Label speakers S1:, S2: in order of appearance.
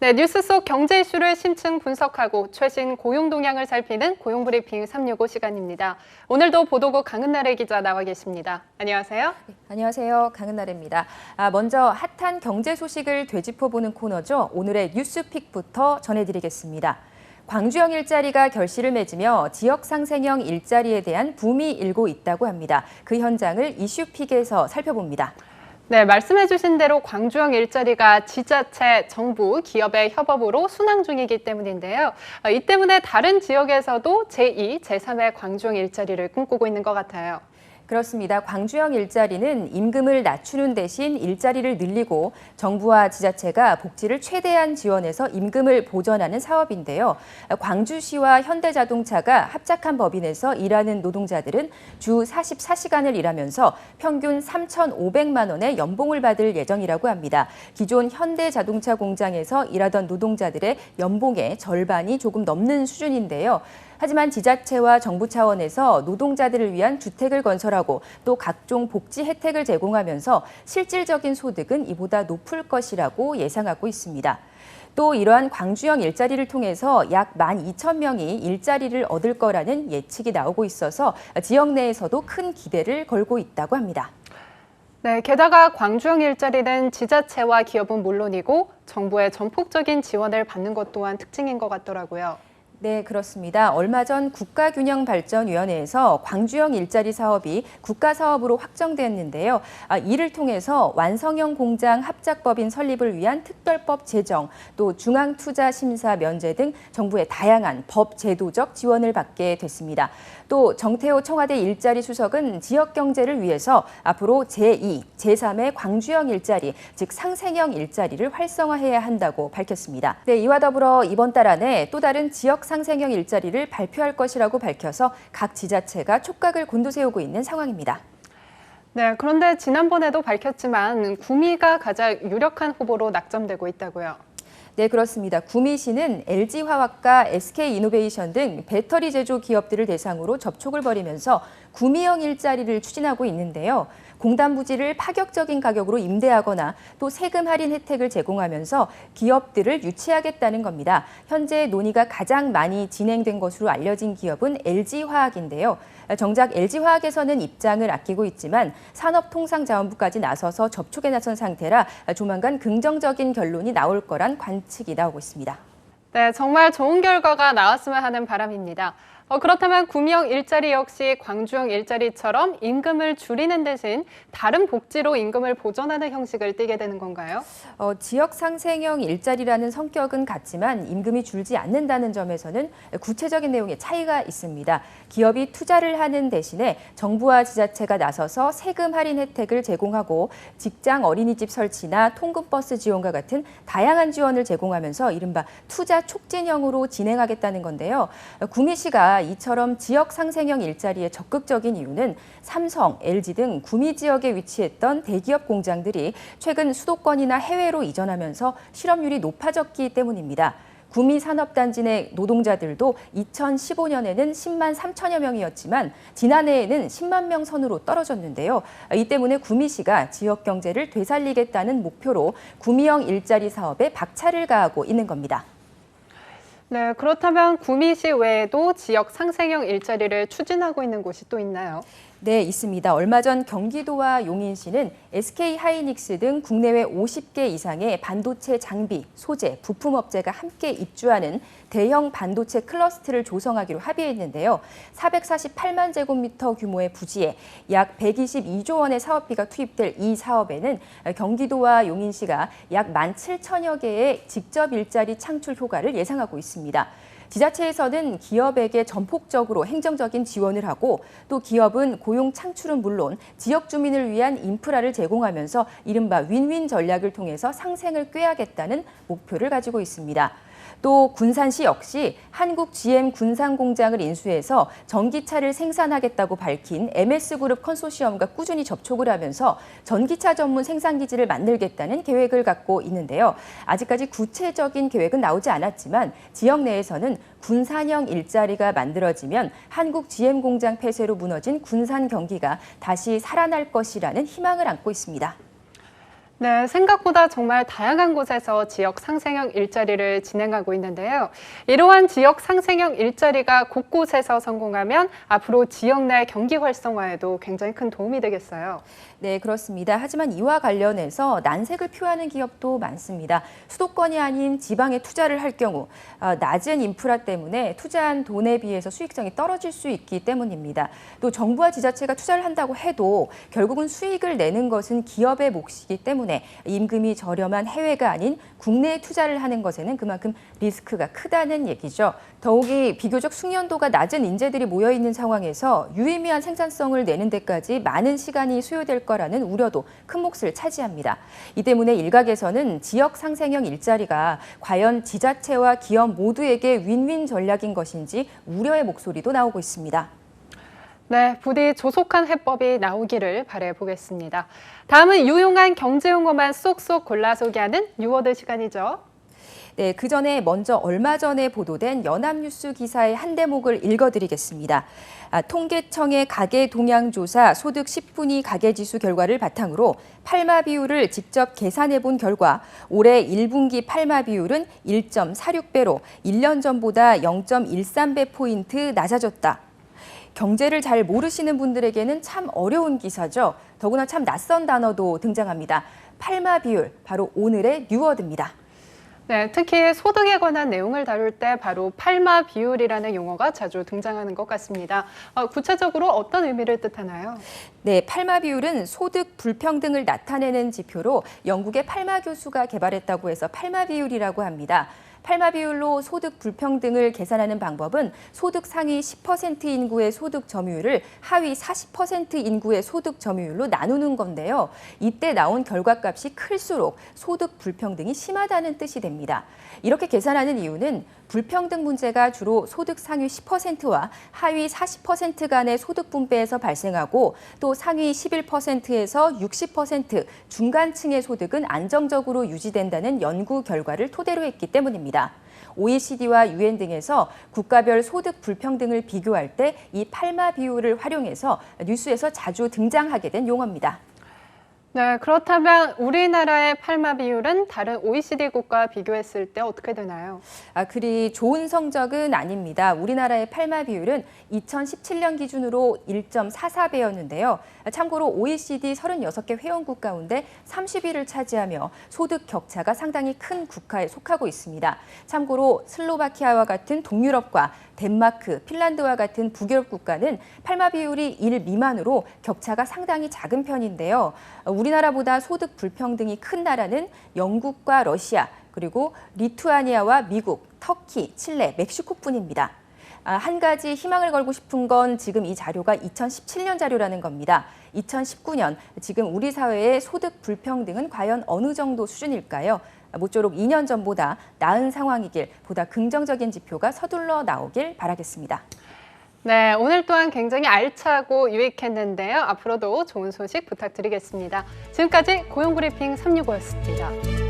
S1: 네, 뉴스 속 경제 이슈를 심층 분석하고 최신 고용 동향을 살피는 고용브리핑 365 시간입니다. 오늘도 보도국 강은나래 기자 나와 계십니다. 안녕하세요.
S2: 네, 안녕하세요. 강은나래입니다. 먼저 핫한 경제 소식을 되짚어보는 코너죠. 오늘의 뉴스픽부터 전해드리겠습니다. 광주형 일자리가 결실을 맺으며 지역 상생형 일자리에 대한 붐이 일고 있다고 합니다. 그 현장을 이슈픽에서 살펴봅니다.
S1: 네, 말씀해주신 대로 광주형 일자리가 지자체, 정부, 기업의 협업으로 순항 중이기 때문인데요. 이 때문에 다른 지역에서도 제2, 제3의 광주형 일자리를 꿈꾸고 있는 것 같아요.
S2: 그렇습니다. 광주형 일자리는 임금을 낮추는 대신 일자리를 늘리고 정부와 지자체가 복지를 최대한 지원해서 임금을 보전하는 사업인데요. 광주시와 현대자동차가 합작한 법인에서 일하는 노동자들은 주 44시간을 일하면서 평균 3,500만 원의 연봉을 받을 예정이라고 합니다. 기존 현대자동차 공장에서 일하던 노동자들의 연봉의 절반이 조금 넘는 수준인데요. 하지만 지자체와 정부 차원에서 노동자들을 위한 주택을 건설하고 또 각종 복지 혜택을 제공하면서 실질적인 소득은 이보다 높을 것이라고 예상하고 있습니다. 또 이러한 광주형 일자리를 통해서 약 12,000명이 일자리를 얻을 거라는 예측이 나오고 있어서 지역 내에서도 큰 기대를 걸고 있다고 합니다.
S1: 네, 게다가 광주형 일자리는 지자체와 기업은 물론이고 정부의 전폭적인 지원을 받는 것 또한 특징인 것 같더라고요.
S2: 네, 그렇습니다. 얼마 전 국가균형발전위원회에서 광주형 일자리 사업이 국가사업으로 확정됐는데요. 이를 통해서 완성형 공장 합작법인 설립을 위한 특별법 제정, 또 중앙투자심사 면제 등 정부의 다양한 법 제도적 지원을 받게 됐습니다. 또 정태호 청와대 일자리 수석은 지역 경제를 위해서 앞으로 제2, 제3의 광주형 일자리, 즉 상생형 일자리를 활성화해야 한다고 밝혔습니다. 네, 이와 더불어 이번 달 안에 또 다른 지역 상생형 일자리를 발표할 것이라고 밝혀서 각 지자체가 촉각을 곤두세우고 있는 상황입니다.
S1: 네, 그런데 지난번에도 밝혔지만 구미가 가장 유력한 후보로 낙점되고 있다고요.
S2: 네, 그렇습니다. 구미시는 LG화학과 SK이노베이션 등 배터리 제조 기업들을 대상으로 접촉을 벌이면서 구미형 일자리를 추진하고 있는데요. 공단 부지를 파격적인 가격으로 임대하거나 또 세금 할인 혜택을 제공하면서 기업들을 유치하겠다는 겁니다. 현재 논의가 가장 많이 진행된 것으로 알려진 기업은 LG화학인데요. 정작 LG화학에서는 입장을 아끼고 있지만 산업통상자원부까지 나서서 접촉에 나선 상태라 조만간 긍정적인 결론이 나올 거란 관측이 나오고 있습니다.
S1: 네, 정말 좋은 결과가 나왔으면 하는 바람입니다. 그렇다면 구미형 일자리 역시 광주형 일자리처럼 임금을 줄이는 대신 다른 복지로 임금을 보전하는 형식을 띠게 되는 건가요?
S2: 지역 상생형 일자리라는 성격은 같지만 임금이 줄지 않는다는 점에서는 구체적인 내용에 차이가 있습니다. 기업이 투자를 하는 대신에 정부와 지자체가 나서서 세금 할인 혜택을 제공하고 직장 어린이집 설치나 통근버스 지원과 같은 다양한 지원을 제공하면서 이른바 투자 촉진형으로 진행하겠다는 건데요. 구미시가 이처럼 지역 상생형 일자리에 적극적인 이유는 삼성, LG 등 구미 지역에 위치했던 대기업 공장들이 최근 수도권이나 해외로 이전하면서 실업률이 높아졌기 때문입니다. 구미 산업단지 내 노동자들도 2015년에는 10만 3천여 명이었지만 지난해에는 10만 명 선으로 떨어졌는데요. 이 때문에 구미시가 지역 경제를 되살리겠다는 목표로 구미형 일자리 사업에 박차를 가하고 있는 겁니다.
S1: 네, 그렇다면 구미시 외에도 지역 상생형 일자리를 추진하고 있는 곳이 또 있나요?
S2: 네, 있습니다. 얼마 전 경기도와 용인시는 SK하이닉스 등 국내외 50개 이상의 반도체 장비, 소재, 부품업체가 함께 입주하는 대형 반도체 클러스터를 조성하기로 합의했는데요. 448만 제곱미터 규모의 부지에 약 122조 원의 사업비가 투입될 이 사업에는 경기도와 용인시가 약 17,000여 개의 직접 일자리 창출 효과를 예상하고 있습니다. 지자체에서는 기업에게 전폭적으로 행정적인 지원을 하고 또 기업은 고용 창출은 물론 지역 주민을 위한 인프라를 제공하면서 이른바 윈윈 전략을 통해서 상생을 꾀하겠다는 목표를 가지고 있습니다. 또 군산시 역시 한국 GM 군산 공장을 인수해서 전기차를 생산하겠다고 밝힌 MS그룹 컨소시엄과 꾸준히 접촉을 하면서 전기차 전문 생산기지를 만들겠다는 계획을 갖고 있는데요. 아직까지 구체적인 계획은 나오지 않았지만 지역 내에서는 군산형 일자리가 만들어지면 한국 GM 공장 폐쇄로 무너진 군산 경기가 다시 살아날 것이라는 희망을 안고 있습니다.
S1: 네, 생각보다 정말 다양한 곳에서 지역 상생형 일자리를 진행하고 있는데요. 이러한 지역 상생형 일자리가 곳곳에서 성공하면 앞으로 지역 내 경기 활성화에도 굉장히 큰 도움이 되겠어요.
S2: 네, 그렇습니다. 하지만 이와 관련해서 난색을 표하는 기업도 많습니다. 수도권이 아닌 지방에 투자를 할 경우 낮은 인프라 때문에 투자한 돈에 비해서 수익성이 떨어질 수 있기 때문입니다. 또 정부와 지자체가 투자를 한다고 해도 결국은 수익을 내는 것은 기업의 몫이기 때문에 임금이 저렴한 해외가 아닌 국내에 투자를 하는 것에는 그만큼 리스크가 크다는 얘기죠. 더욱이 비교적 숙련도가 낮은 인재들이 모여 있는 상황에서 유의미한 생산성을 내는 데까지 많은 시간이 소요될 거라는 우려도 큰 몫을 차지합니다. 이 때문에 일각에서는 지역 상생형 일자리가 과연 지자체와 기업 모두에게 윈윈 전략인 것인지 우려의 목소리도 나오고 있습니다.
S1: 네, 부디 조속한 해법이 나오기를 바라보겠습니다. 다음은 유용한 경제 용어만 쏙쏙 골라 소개하는 뉴워드 시간이죠.
S2: 네, 그 전에 먼저 얼마 전에 보도된 연합뉴스 기사의 한 대목을 읽어드리겠습니다. 통계청의 가계 동향 조사 소득 10분위 가계지수 결과를 바탕으로 팔마 비율을 직접 계산해 본 결과 올해 1분기 팔마 비율은 1.46배로 1년 전보다 0.13배 포인트 낮아졌다. 경제를 잘 모르시는 분들에게는 참 어려운 기사죠. 더구나 참 낯선 단어도 등장합니다. 팔마 비율, 바로 오늘의 뉴워드입니다.
S1: 네, 특히 소득에 관한 내용을 다룰 때 바로 팔마 비율이라는 용어가 자주 등장하는 것 같습니다. 구체적으로 어떤 의미를 뜻하나요?
S2: 네, 팔마 비율은 소득 불평등을 나타내는 지표로 영국의 팔마 교수가 개발했다고 해서 팔마 비율이라고 합니다. 팔마 비율로 소득 불평등을 계산하는 방법은 소득 상위 10% 인구의 소득 점유율을 하위 40% 인구의 소득 점유율로 나누는 건데요. 이때 나온 결과값이 클수록 소득 불평등이 심하다는 뜻이 됩니다. 이렇게 계산하는 이유는 불평등 문제가 주로 소득 상위 10%와 하위 40% 간의 소득 분배에서 발생하고 또 상위 11%에서 60% 중간층의 소득은 안정적으로 유지된다는 연구 결과를 토대로 했기 때문입니다. OECD와 UN 등에서 국가별 소득 불평등을 비교할 때 이 팔마 비율을 활용해서 뉴스에서 자주 등장하게 된 용어입니다.
S1: 네, 그렇다면 우리나라의 팔마 비율은 다른 OECD 국가와 비교했을 때 어떻게 되나요?
S2: 그리 좋은 성적은 아닙니다. 우리나라의 팔마 비율은 2017년 기준으로 1.44배였는데요. 참고로 OECD 36개 회원국 가운데 30위를 차지하며 소득 격차가 상당히 큰 국가에 속하고 있습니다. 참고로 슬로바키아와 같은 동유럽과 덴마크, 핀란드와 같은 북유럽 국가는 팔마 비율이 1 미만으로 격차가 상당히 작은 편인데요. 우리나라보다 소득 불평등이 큰 나라는 영국과 러시아, 그리고 리투아니아와 미국, 터키, 칠레, 멕시코뿐입니다. 한 가지 희망을 걸고 싶은 건 지금 이 자료가 2017년 자료라는 겁니다. 2019년, 지금 우리 사회의 소득 불평등은 과연 어느 정도 수준일까요? 모쪼록 2년 전보다 나은 상황이길, 보다 긍정적인 지표가 서둘러 나오길 바라겠습니다.
S1: 네, 오늘 또한 굉장히 알차고 유익했는데요. 앞으로도 좋은 소식 부탁드리겠습니다. 지금까지 고용브리핑 365였습니다.